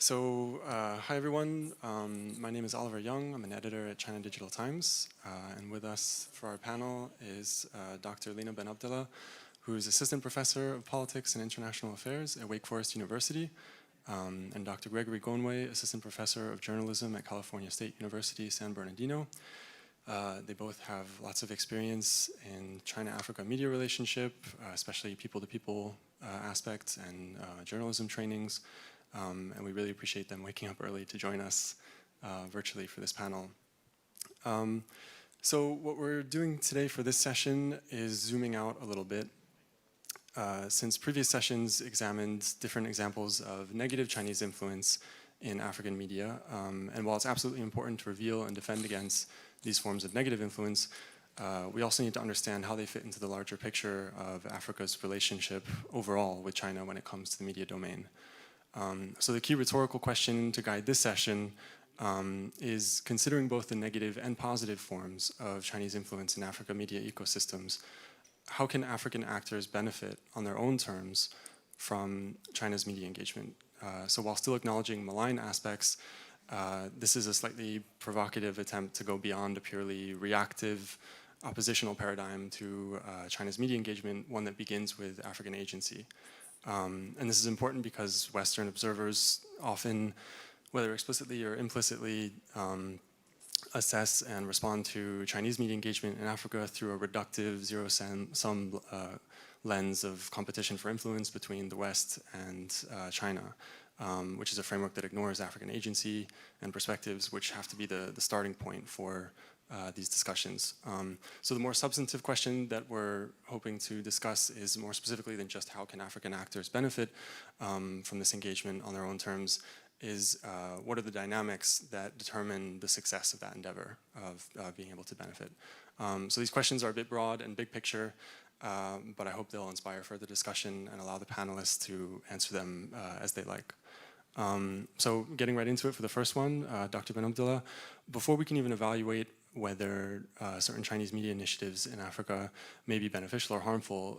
Hi everyone. My name is Oliver Young. I'm an editor at China Digital Times. And with us for our panel is Dr. Lina Benabdallah, who is Assistant Professor of Politics and International Affairs at Wake Forest University, and Dr. Gregory Gondwe, Assistant Professor of Journalism at California State University, San Bernardino. They both have lots of experience in China-Africa media relationship, especially people-to-people aspects and journalism trainings. And we really appreciate them waking up early to join us virtually for this panel. So what we're doing today for this session is zooming out a little bit. Since previous sessions examined different examples of negative Chinese influence in African media, and while it's absolutely important to reveal and defend against these forms of negative influence, we also need to understand how they fit into the larger picture of Africa's relationship overall with China when it comes to the media domain. So the key rhetorical question to guide this session is, considering both the negative and positive forms of Chinese influence in Africa media ecosystems, how can African actors benefit on their own terms from China's media engagement? So while still acknowledging malign aspects, this is a slightly provocative attempt to go beyond a purely reactive oppositional paradigm to China's media engagement, one that begins with African agency. And this is important because Western observers often, whether explicitly or implicitly, assess and respond to Chinese media engagement in Africa through a reductive zero-sum lens of competition for influence between the West and China, which is a framework that ignores African agency and perspectives, which have to be the starting point for these discussions. So the more substantive question that we're hoping to discuss is more specifically than just how can African actors benefit from this engagement on their own terms, is what are the dynamics that determine the success of that endeavor of being able to benefit. So these questions are a bit broad and big picture, but I hope they'll inspire further discussion and allow the panelists to answer them as they like. So getting right into it for the first one, Dr. Benabdallah, before we can even evaluate whether certain Chinese media initiatives in Africa may be beneficial or harmful,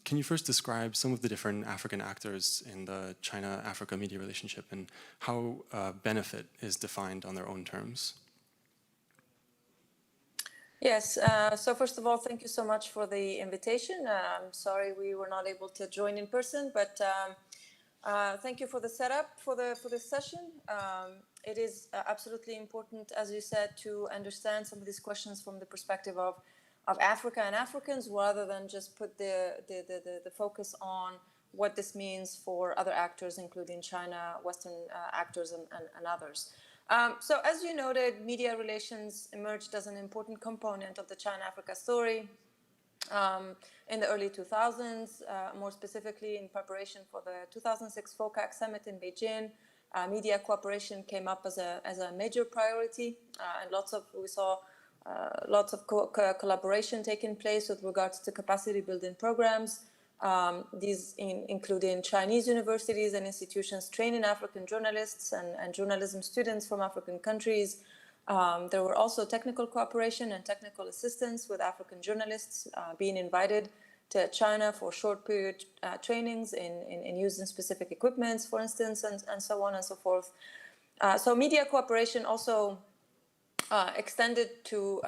can you first describe some of the different African actors in the China-Africa media relationship and how benefit is defined on their own terms? Yes, so first of all, thank you so much for the invitation. I'm sorry we were not able to join in person, but thank you for the setup for this session. It is absolutely important, as you said, to understand some of these questions from the perspective of Africa and Africans, rather than just put the focus on what this means for other actors, including China, Western actors, and others. So as you noted, media relations emerged as an important component of the China-Africa story in the early 2000s, more specifically in preparation for the 2006 FOCAC summit in Beijing. Media cooperation came up as a major priority, and we saw lots of collaboration taking place with regards to capacity building programs. These including Chinese universities and institutions training African journalists and journalism students from African countries. There were also technical cooperation and technical assistance with African journalists being invited to China for short period trainings in using specific equipments, for instance, and so on and so forth. So media cooperation also extended to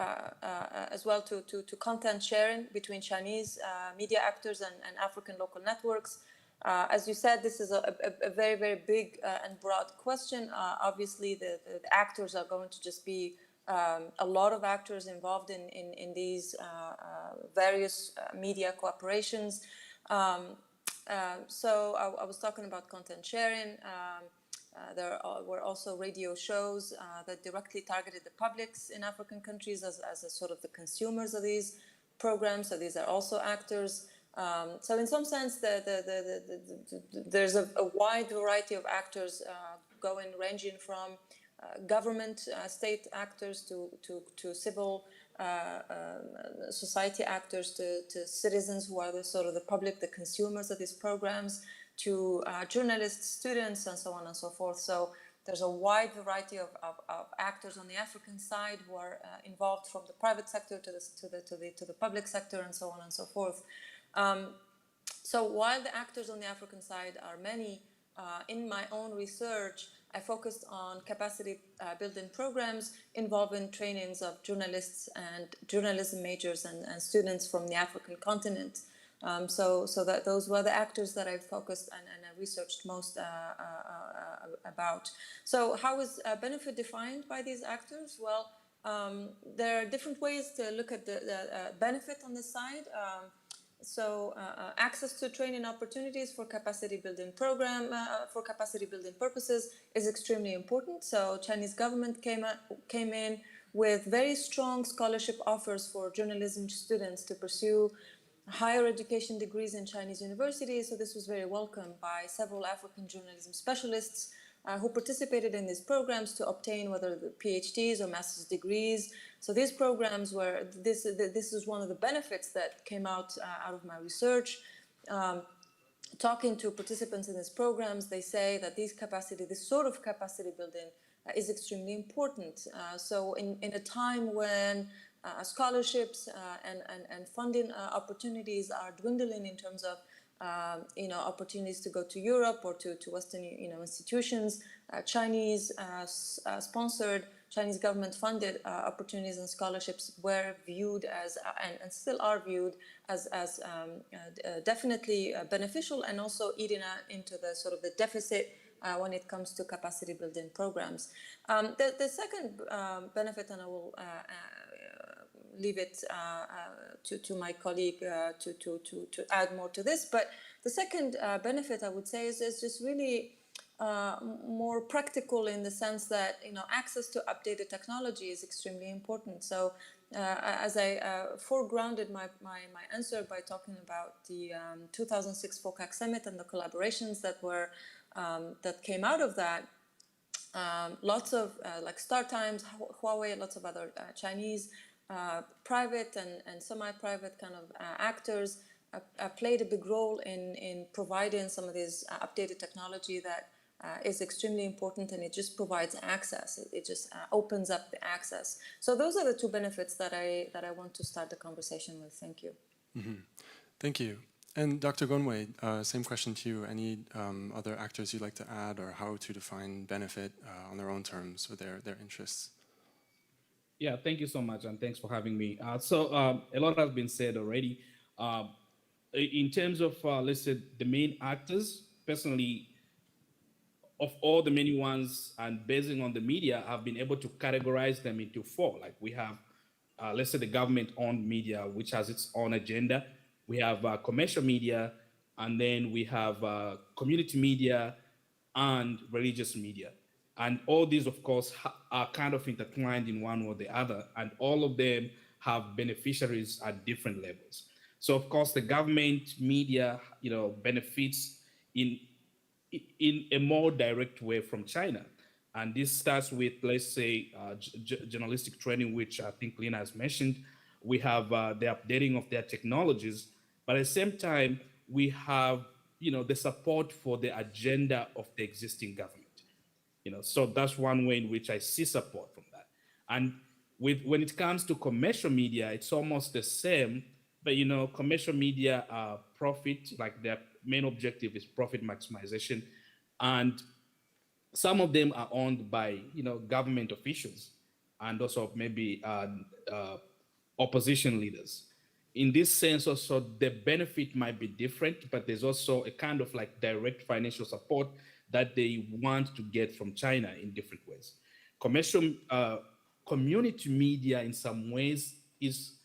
as well to content sharing between Chinese media actors and African local networks. As you said, this is a very, very big and broad question. Obviously, the actors are going to just be a lot of actors involved in these various media cooperations. So I was talking about content sharing. There were also radio shows that directly targeted the publics in African countries as a sort of the consumers of these programs. So these are also actors. So in some sense, there's a wide variety of actors ranging from government, state actors to civil society actors, to citizens who are the sort of the public, the consumers of these programs, to journalists, students, and so on and so forth. So there's a wide variety of actors on the African side who are involved, from the private sector to the public sector, and so on and so forth. So while the actors on the African side are many, in my own research, I focused on capacity building programs involving trainings of journalists and journalism majors and students from the African continent. So that those were the actors that I focused and I researched most about. So how is benefit defined by these actors? Well, there are different ways to look at the benefit on this side. Access to training opportunities for capacity building for capacity building purposes is extremely important. So Chinese government came in with very strong scholarship offers for journalism students to pursue higher education degrees in Chinese universities. So this was very welcomed by several African journalism specialists who participated in these programs to obtain whether the PhDs or master's degrees. So these programs were, this is one of the benefits that came out of my research. Talking to participants in these programs, they say that this sort of capacity building is extremely important. So in a time when scholarships and funding opportunities are dwindling in terms of opportunities to go to Europe or to Western institutions, Chinese sponsored, Chinese government funded opportunities and scholarships were viewed as and still are viewed as definitely beneficial, and also eating into the sort of the deficit when it comes to capacity building programs. The second benefit, and I will leave it to my colleague to add more to this. But the second benefit I would say is just really more practical, in the sense that access to updated technology is extremely important. So as I foregrounded my answer by talking about the 2006 FOCAC summit and the collaborations that came out of that. Lots of like StarTimes, Huawei, lots of other Chinese private and semi-private kind of actors played a big role in providing some of this updated technology that is extremely important, and it just provides access. It just opens up the access. So those are the two benefits that I want to start the conversation with. Thank you. Mm-hmm. Thank you. And Dr. Gondwe, same question to you. Any other actors you'd like to add, or how to define benefit on their own terms with their interests? Yeah, thank you so much, and thanks for having me. A lot has been said already. In terms of, let's say, the main actors, personally, of all the many ones, and basing on the media, I've been able to categorize them into four. Like we have, let's say, the government-owned media, which has its own agenda. We have commercial media, and then we have community media and religious media. And all these, of course, are kind of intertwined in one or the other, and all of them have beneficiaries at different levels. So, of course, the government media, benefits in a more direct way from China. And this starts with, let's say, journalistic training, which I think Lina has mentioned. We have the updating of their technologies, but at the same time, we have, the support for the agenda of the existing government. So that's one way in which I see support from that. And when it comes to commercial media, it's almost the same, but commercial media profit, like their main objective is profit maximization. And some of them are owned by, government officials and also maybe opposition leaders. In this sense also, the benefit might be different, but there's also a kind of like direct financial support that they want to get from China in different ways. Commercial community media in some ways is,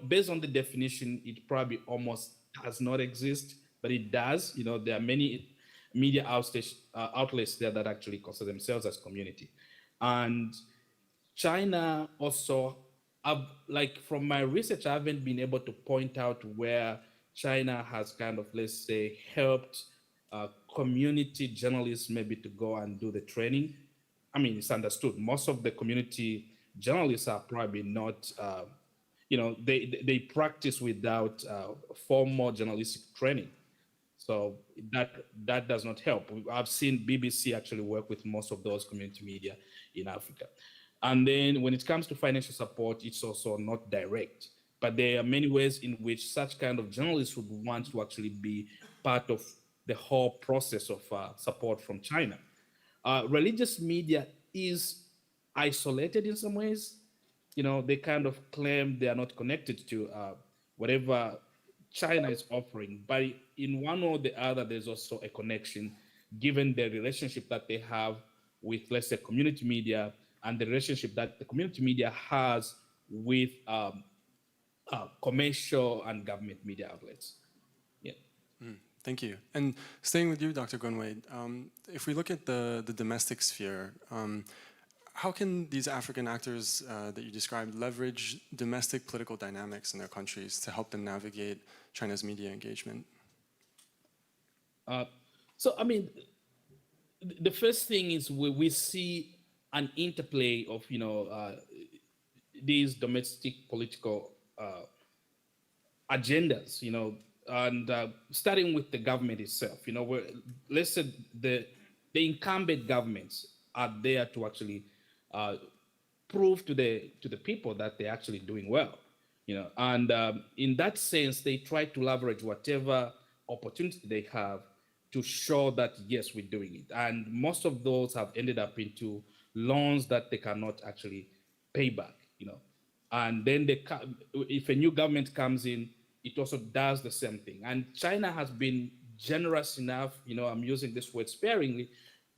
based on the definition, it probably almost does not exist, but it does. There are many media outlets there that actually consider themselves as community. And China also, like from my research, I haven't been able to point out where China has kind of, let's say, helped community journalists maybe to go and do the training. I mean, it's understood. Most of the community journalists are probably not, they practice without formal journalistic training. So that does not help. I've seen BBC actually work with most of those community media in Africa. And then when it comes to financial support, it's also not direct. But there are many ways in which such kind of journalists would want to actually be part of the whole process of support from China. religious media is isolated in some ways. They kind of claim they are not connected to whatever China is offering, but in one or the other, there's also a connection, given the relationship that they have with, let's say, community media, and the relationship that the community media has with commercial and government media outlets. Yeah. Thank you. And staying with you, Dr. Gondwe, if we look at the domestic sphere, how can these African actors that you described leverage domestic political dynamics in their countries to help them navigate China's media engagement? So, I mean, the first thing is we see an interplay of, these domestic political agendas, and starting with the government itself, where, let's say, the incumbent governments are there to actually prove to the people that they're actually doing well, and in that sense, they try to leverage whatever opportunity they have to show that, yes, we're doing it. And most of those have ended up into loans that they cannot actually pay back, and then if a new government comes in, it also does the same thing. And China has been generous enough, I'm using this word sparingly,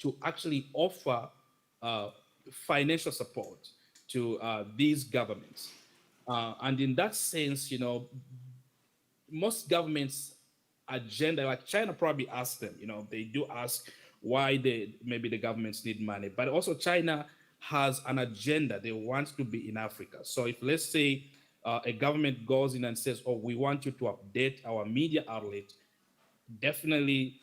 to actually offer financial support to these governments. And in that sense, most governments' agenda, like China probably asks them, they do ask why maybe the governments need money, but also China has an agenda. They want to be in Africa. So if, let's say, a government goes in and says, oh, we want you to update our media outlet, definitely,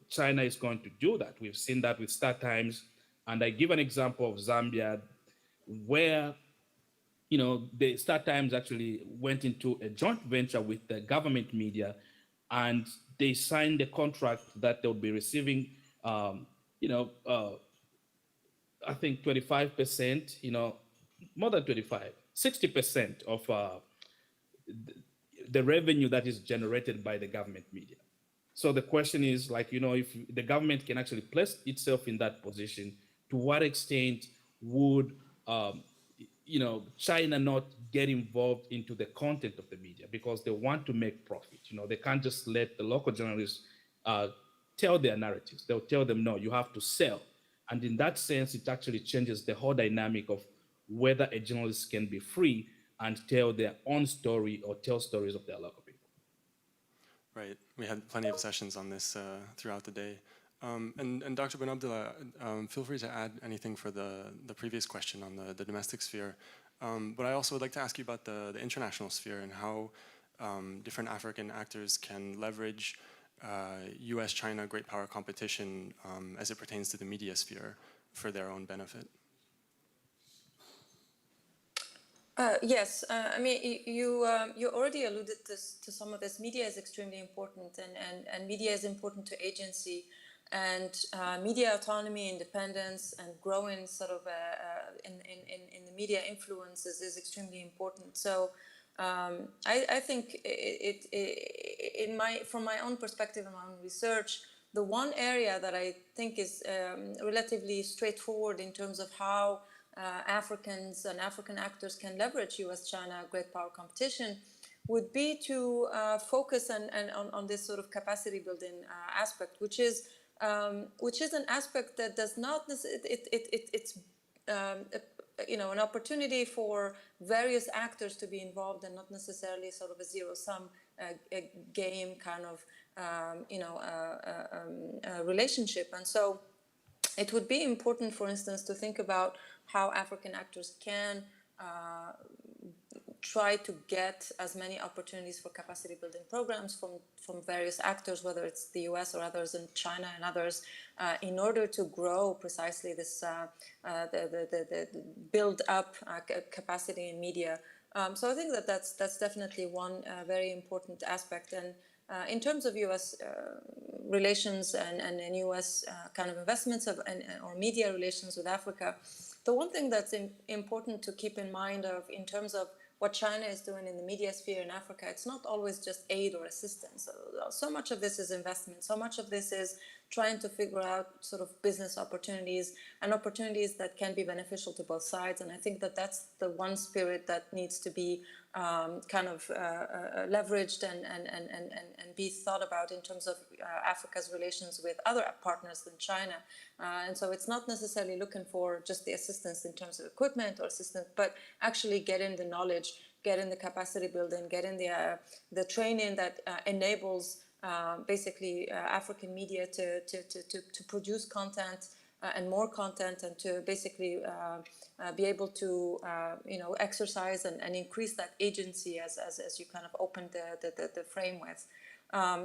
China is going to do that. We've seen that with Star Times. And I give an example of Zambia, where, the Star Times actually went into a joint venture with the government media, and they signed a contract that they would be receiving, I think 25%, more than 25, 60% of the revenue that is generated by the government media. So the question is, like, if the government can actually place itself in that position, to what extent would, China not get involved into the content of the media, because they want to make profit. They can't just let the local journalists tell their narratives. They'll tell them, no, you have to sell. And in that sense, it actually changes the whole dynamic of whether a journalist can be free and tell their own story or tell stories of their local people. Right. We had plenty of sessions on this throughout the day. And Dr. Benabdallah, feel free to add anything for the previous question on the domestic sphere. But I also would like to ask you about the international sphere and how different African actors can leverage US-China great power competition as it pertains to the media sphere for their own benefit. Yes, I mean, you already alluded to some of this. Media is extremely important, and media is important to agency, and media autonomy, independence, and growing sort of in the media influences is extremely important. So I think from my own perspective and my own research, the one area that I think is relatively straightforward in terms of how Africans and African actors can leverage US-China great power competition would be to focus on this sort of capacity building aspect, which is an aspect that does not it's an opportunity for various actors to be involved, and not necessarily sort of a zero-sum game kind of relationship. And so it would be important, for instance, to think about how African actors can try to get as many opportunities for capacity building programs from various actors, whether it's the US or others in China and others, in order to grow precisely this the build up capacity in media. So I think that's definitely one very important aspect. And in terms of US relations and US kind of investments or media relations with Africa, the one thing that's important to keep in mind in terms of what China is doing in the media sphere in Africa, it's not always just aid or assistance. So much of this is investment. So much of this is trying to figure out sort of business opportunities and opportunities that can be beneficial to both sides. And I think that that's the one spirit that needs to be kind of leveraged and be thought about in terms of Africa's relations with other partners than China. And so it's not necessarily looking for just the assistance in terms of equipment or assistance, but actually getting the knowledge, getting the capacity building, getting the training that enables basically African media to produce content and more content, and to basically be able to exercise and increase that agency as you kind of opened the frame with,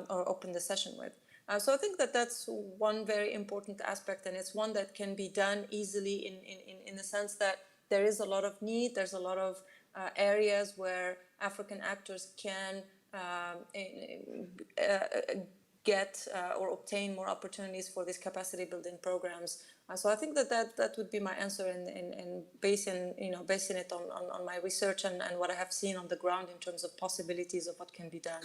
or opened the session with. So I think that that's one very important aspect, and it's one that can be done easily in the sense that there is a lot of need. There's a lot of areas where African actors can get or obtain more opportunities for these capacity building programs. So I think that would be my answer, in basing it on my research and what I have seen on the ground in terms of possibilities of what can be done.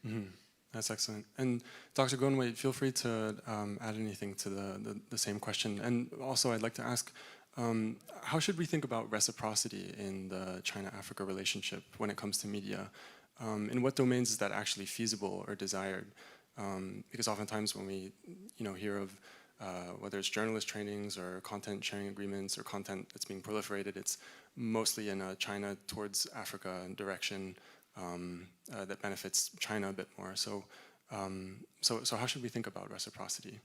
Mm-hmm. That's excellent. And Dr. Gondwe, feel free to add anything to the same question. And also I'd like to ask, how should we think about reciprocity in the China-Africa relationship when it comes to media? In what domains is that actually feasible or desired? Because oftentimes when we hear of whether it's journalist trainings or content sharing agreements or content that's being proliferated, it's mostly in a China towards Africa direction that benefits China a bit more. So how should we think about reciprocity?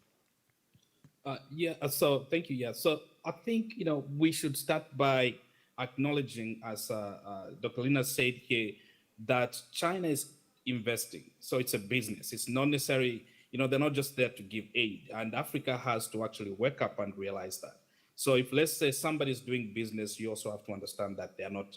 So thank you. Yeah, so I think we should start by acknowledging, as Dr. Lina said here, that China is investing. So it's a business. It's not necessarily, they're not just there to give aid, and Africa has to actually wake up and realize that. So if, let's say, somebody's doing business, you also have to understand that they're not,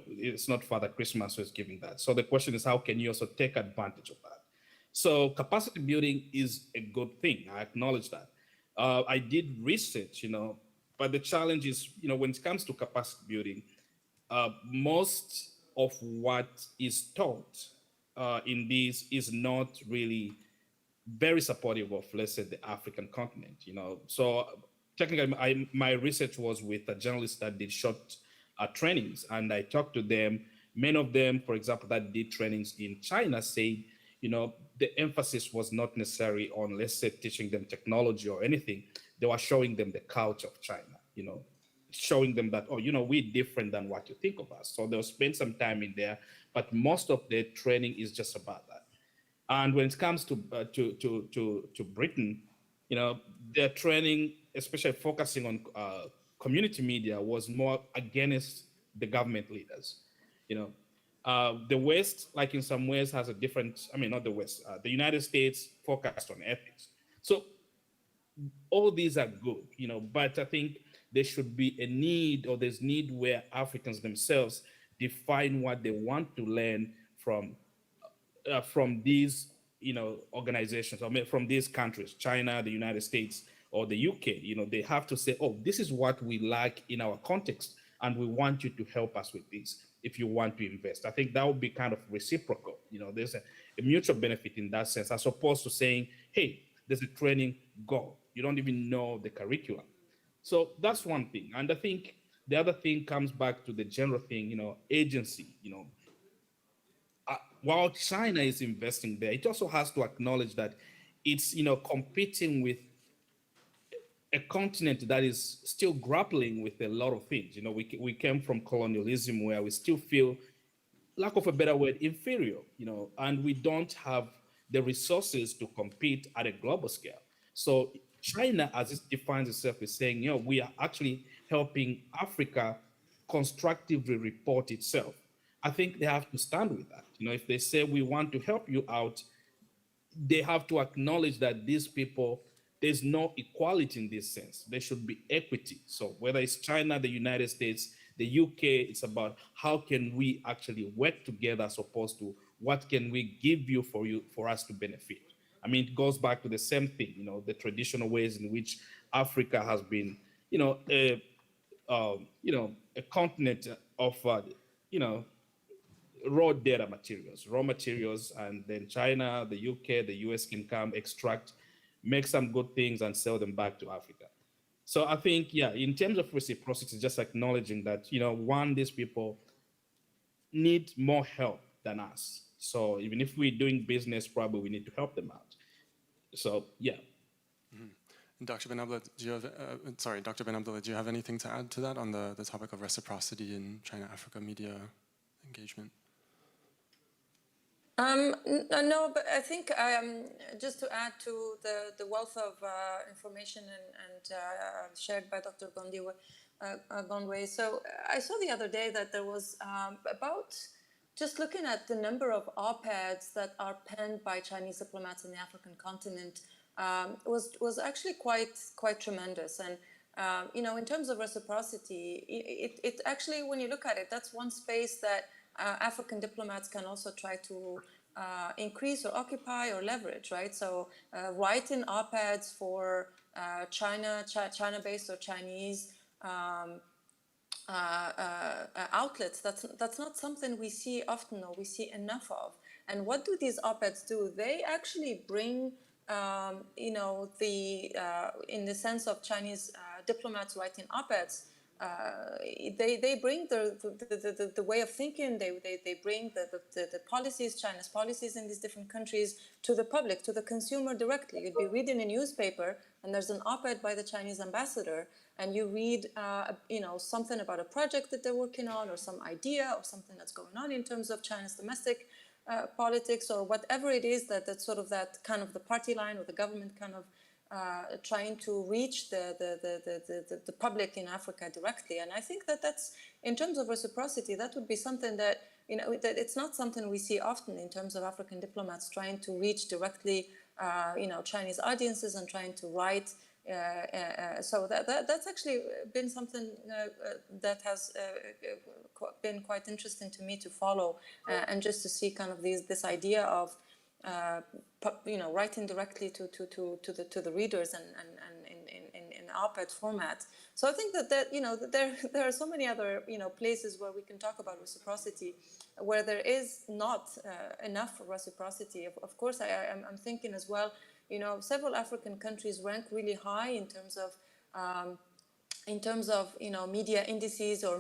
it's not Father Christmas who's giving that. So the question is, how can you also take advantage of that? So capacity building is a good thing. I acknowledge that. I did research, but the challenge is, when it comes to capacity building, most of what is taught in this is not really very supportive of, let's say, the African continent. So technically, my research was with a journalist that did short trainings, and I talked to them. Many of them, for example, that did trainings in China, say, the emphasis was not necessarily on, let's say, teaching them technology or anything. They were showing them the culture of China, showing them that, we're different than what you think of us. So they'll spend some time in there, but most of their training is just about that. And when it comes to Britain, their training, especially focusing on community media, was more against the government leaders. The West, like in some ways, has a different, not the West, the United States focused on ethics. So all these are good, but I think there should be a need, or there's need where Africans themselves define what they want to learn from these, organizations, or from these countries, China, the United States, or the UK. They have to say, oh, this is what we like in our context, and we want you to help us with this if you want to invest. I think that would be kind of reciprocal. There's a mutual benefit in that sense, as opposed to saying, hey, there's a training, go. You don't even know the curriculum. So that's one thing. And I think the other thing comes back to the general thing, agency. While China is investing there, it also has to acknowledge that it's, competing with a continent that is still grappling with a lot of things. We came from colonialism, where we still feel, lack of a better word, inferior, and we don't have the resources to compete at a global scale. So China, as it defines itself, is saying, we are actually helping Africa constructively report itself. I think they have to stand with that. If they say, we want to help you out, they have to acknowledge that these people, there's no equality in this sense. There should be equity. So whether it's China, the United States, the UK, it's about how can we actually work together, as opposed to what can we give you for us to benefit. It goes back to the same thing, the traditional ways in which Africa has been, a continent of, raw materials, and then China, the UK, the US can come extract make some good things and sell them back to Africa. So I think, yeah, in terms of reciprocity, just acknowledging that, one, these people need more help than us. So even if we're doing business, probably we need to help them out. So yeah. Dr. Benabdallah, Dr. Benabdallah, do you have anything to add to that on the topic of reciprocity in China-Africa media engagement? No, but I think just to add to the wealth of information and shared by Dr. Gondwe. So I saw the other day that there was about, just looking at the number of op-eds that are penned by Chinese diplomats in the African continent, was actually quite tremendous. And in terms of reciprocity, it actually, when you look at it, that's one space that African diplomats can also try to increase or occupy or leverage, right? So writing op-eds for China-based or Chinese outlets, that's not something we see often or we see enough of. And what do these op-eds do? They actually bring, in the sense of Chinese diplomats writing op-eds, they bring the way of thinking. They bring the policies, China's policies in these different countries, to the public, to the consumer directly. You'd be reading a newspaper, and there's an op-ed by the Chinese ambassador, and you read, something about a project that they're working on, or some idea of something that's going on in terms of China's domestic politics, or whatever it is that's sort of that kind of the party line or the government kind of trying to reach the public in Africa directly. And I think that's, in terms of reciprocity, that would be something that, that it's not something we see often in terms of African diplomats trying to reach directly, Chinese audiences and trying to write. So that's actually been something that has been quite interesting to me to follow, and just to see kind of this idea of writing directly to the readers and in op-ed format. So I think that there are so many other places where we can talk about reciprocity, where there is not enough reciprocity. Of course, I'm thinking as well. Several African countries rank really high in terms of media indices or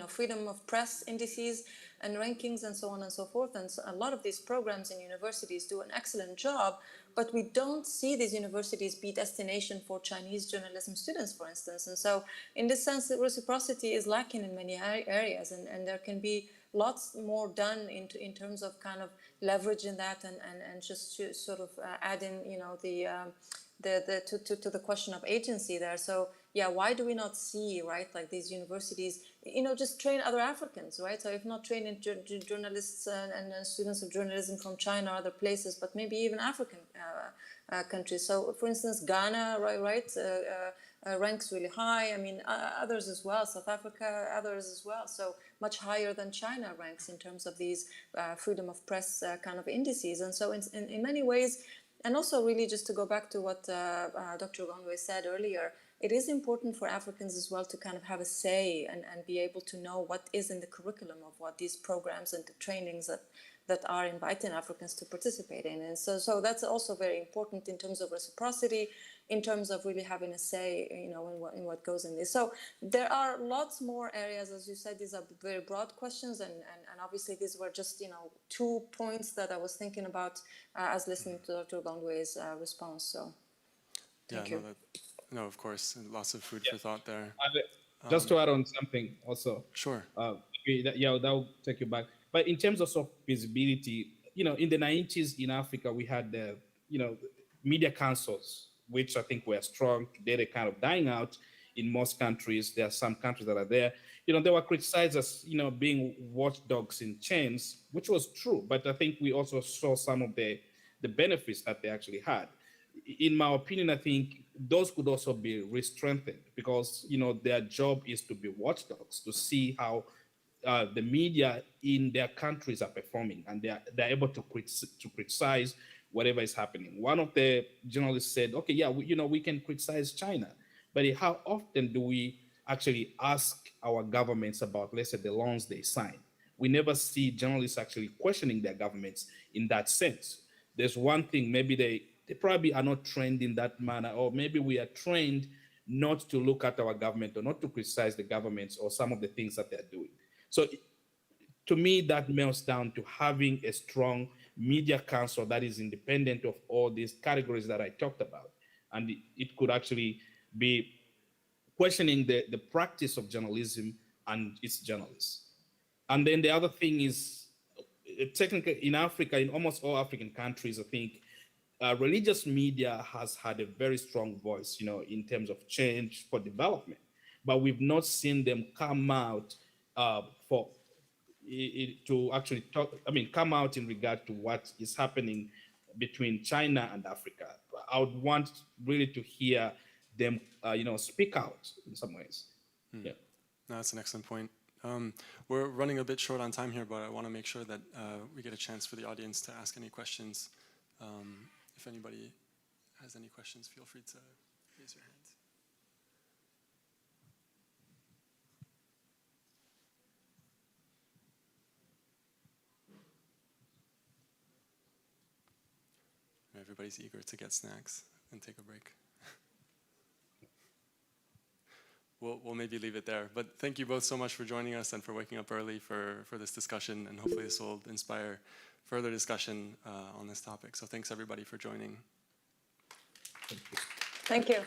freedom of press indices and rankings and so on and so forth. And so a lot of these programs in universities do an excellent job, but we don't see these universities be destination for Chinese journalism students, for instance. And so in this sense, the reciprocity is lacking in many areas, and there can be lots more done in terms of kind of leveraging that and just to sort of adding, to the question of agency there. So yeah, why do we not see, right, like these universities, just train other Africans, right? So if not training journalists and students of journalism from China or other places, but maybe even African countries. So for instance, Ghana, right, ranks really high. I mean, others as well, South Africa, others as well. So much higher than China ranks in terms of these freedom of press kind of indices. And so in many ways, and also really just to go back to what Dr. Gondwe said earlier, it is important for Africans as well to kind of have a say and be able to know what is in the curriculum of what these programs and the trainings that are inviting Africans to participate in. And so that's also very important in terms of reciprocity, in terms of really having a say, in what goes in this. So there are lots more areas, as you said. These are very broad questions, and obviously these were just 2 points that I was thinking about as listening to Dr. Gondwe's response. So thank you. No, of course, lots of food for thought there. Just to add on something also. Sure. That'll take you back. But in terms of visibility, in the 90s in Africa, we had the, media councils, which I think were strong. Today, they're kind of dying out in most countries. There are some countries that are there. They were criticized as, being watchdogs in chains, which was true. But I think we also saw some of the benefits that they actually had. In my opinion, I think those could also be re-strengthened because, their job is to be watchdogs, to see how the media in their countries are performing, and they're able to criticize whatever is happening. One of the journalists said, okay, yeah, we can criticize China, but how often do we actually ask our governments about, let's say, the loans they sign? We never see journalists actually questioning their governments in that sense. There's one thing, maybe they they probably are not trained in that manner, or maybe we are trained not to look at our government or not to criticize the governments or some of the things that they're doing. So to me, that melts down to having a strong media council that is independent of all these categories that I talked about. And it could actually be questioning the practice of journalism and its journalists. And then the other thing is, technically in Africa, in almost all African countries, I think religious media has had a very strong voice, in terms of change for development. But we've not seen them come out to actually talk, come out in regard to what is happening between China and Africa. I would want really to hear them, speak out in some ways. Yeah. No, that's an excellent point. We're running a bit short on time here, but I want to make sure that we get a chance for the audience to ask any questions. If anybody has any questions, feel free to raise your hands. Everybody's eager to get snacks and take a break. We'll maybe leave it there. But thank you both so much for joining us and for waking up early for this discussion. And hopefully this will inspire further discussion on this topic. So thanks everybody for joining. Thank you.